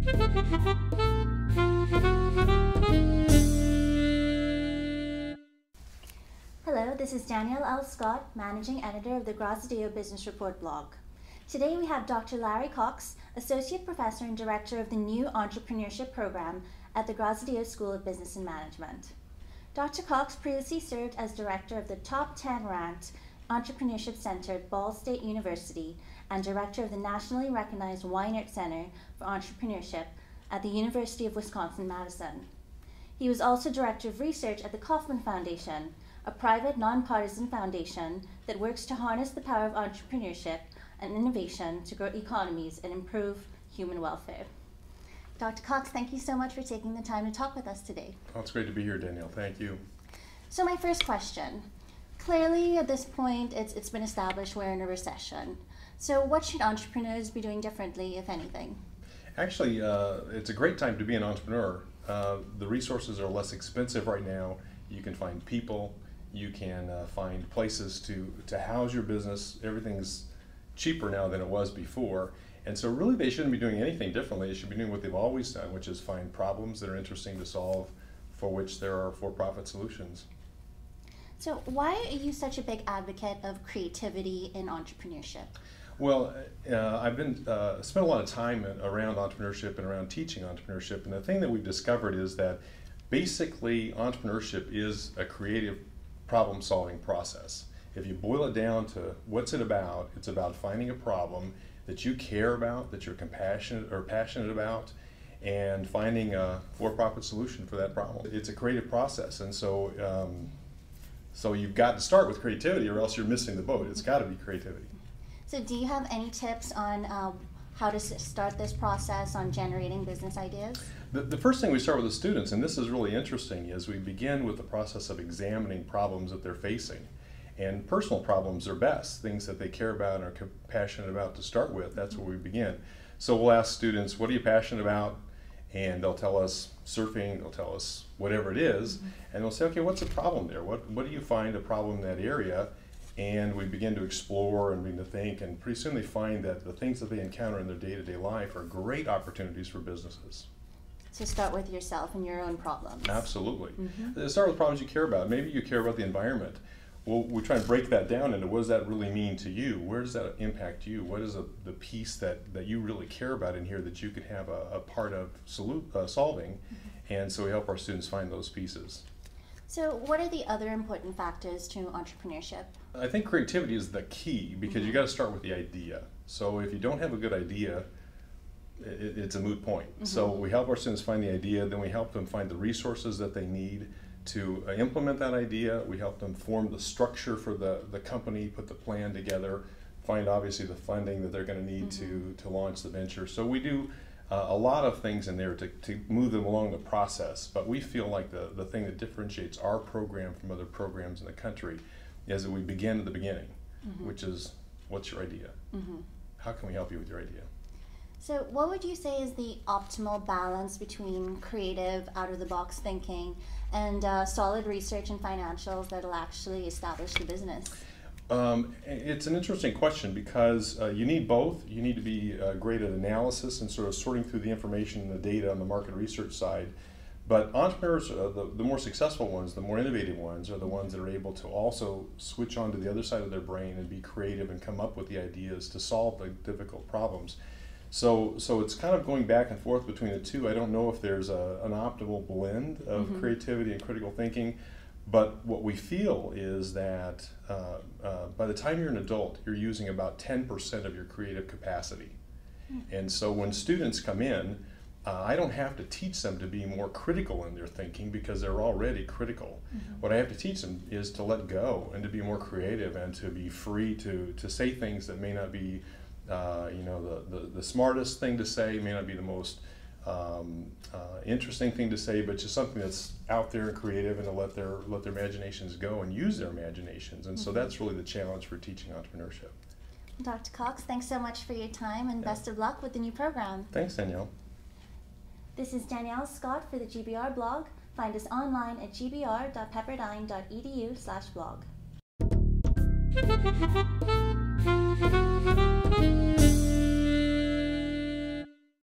Hello, this is Danielle L. Scott, Managing Editor of the Graziadio Business Report blog. Today we have Dr. Larry Cox, Associate Professor and Director of the new Entrepreneurship Program at the Graziadio School of Business and Management. Dr. Cox previously served as Director of the top 10 ranked Entrepreneurship Center at Ball State University and Director of the nationally recognized Weinert Center for Entrepreneurship at the University of Wisconsin-Madison. He was also Director of Research at the Kauffman Foundation, a private, nonpartisan foundation that works to harness the power of entrepreneurship and innovation to grow economies and improve human welfare. Dr. Cox, thank you so much for taking the time to talk with us today. Oh, it's great to be here, Danielle. Thank you. So my first question. Clearly, at this point, it's been established we're in a recession. So what should entrepreneurs be doing differently, if anything? Actually, it's a great time to be an entrepreneur. The resources are less expensive right now. You can find people. You can find places to house your business. Everything's cheaper now than it was before. And so really they shouldn't be doing anything differently. They should be doing what they've always done, which is find problems that are interesting to solve, for which there are for-profit solutions. So why are you such a big advocate of creativity in entrepreneurship? Well, I've spent a lot of time around entrepreneurship and around teaching entrepreneurship, and the thing that we've discovered is that basically entrepreneurship is a creative problem-solving process. If you boil it down to what's it about, it's about finding a problem that you care about, that you're passionate about, and finding a for-profit solution for that problem. It's a creative process, and so you've got to start with creativity, or else you're missing the boat. It's got to be creativity. So do you have any tips on how to start this process on generating business ideas? The first thing we start with the students, and this is really interesting, is we begin with the process of examining problems that they're facing. And personal problems are best, things that they care about and are passionate about to start with. That's where we begin. So we'll ask students, what are you passionate about? And they'll tell us surfing, they'll tell us whatever it is, and they'll say, okay, what's the problem there? What do you find a problem in that area? And we begin to explore and begin to think, and pretty soon they find that the things that they encounter in their day-to-day life are great opportunities for businesses. So start with yourself and your own problems. Absolutely. Start with problems you care about. Maybe you care about the environment. Well, we try and break that down into what does that really mean to you? Where does that impact you? What is the piece that you really care about in here that you could have a part of solving? And so we help our students find those pieces. So what are the other important factors to entrepreneurship? I think creativity is the key, because you got to start with the idea. So if you don't have a good idea, it's a moot point. So we help our students find the idea, then we help them find the resources that they need to implement that idea. We help them form the structure for the company, put the plan together, find obviously the funding that they're going to need to launch the venture. So we do a lot of things in there to move them along the process, but we feel like the thing that differentiates our program from other programs in the country is that we begin at the beginning, which is, what's your idea? How can we help you with your idea? So what would you say is the optimal balance between creative, out-of-the-box thinking and solid research and financials that will actually establish the business? It's an interesting question, because you need both. You need to be great at analysis and sort of sorting through the information and the data on the market research side. But entrepreneurs, the more successful ones, the more innovative ones, are the ones that are able to also switch onto the other side of their brain and be creative and come up with the ideas to solve the difficult problems. So it's kind of going back and forth between the two. I don't know if there's an optimal blend of creativity and critical thinking, but what we feel is that by the time you're an adult, you're using about 10% of your creative capacity. And so when students come in, I don't have to teach them to be more critical in their thinking, because they're already critical. What I have to teach them is to let go and to be more creative and to be free to say things that may not be the smartest thing to say, may not be the most interesting thing to say, but just something that's out there and creative, and to let their imaginations go and use their imaginations. And so that's really the challenge for teaching entrepreneurship. Dr. Cox, thanks so much for your time, and best of luck with the new program. Thanks, Danielle. This is Danielle Scott for the GBR blog. Find us online at gbr.pepperdine.edu/blog.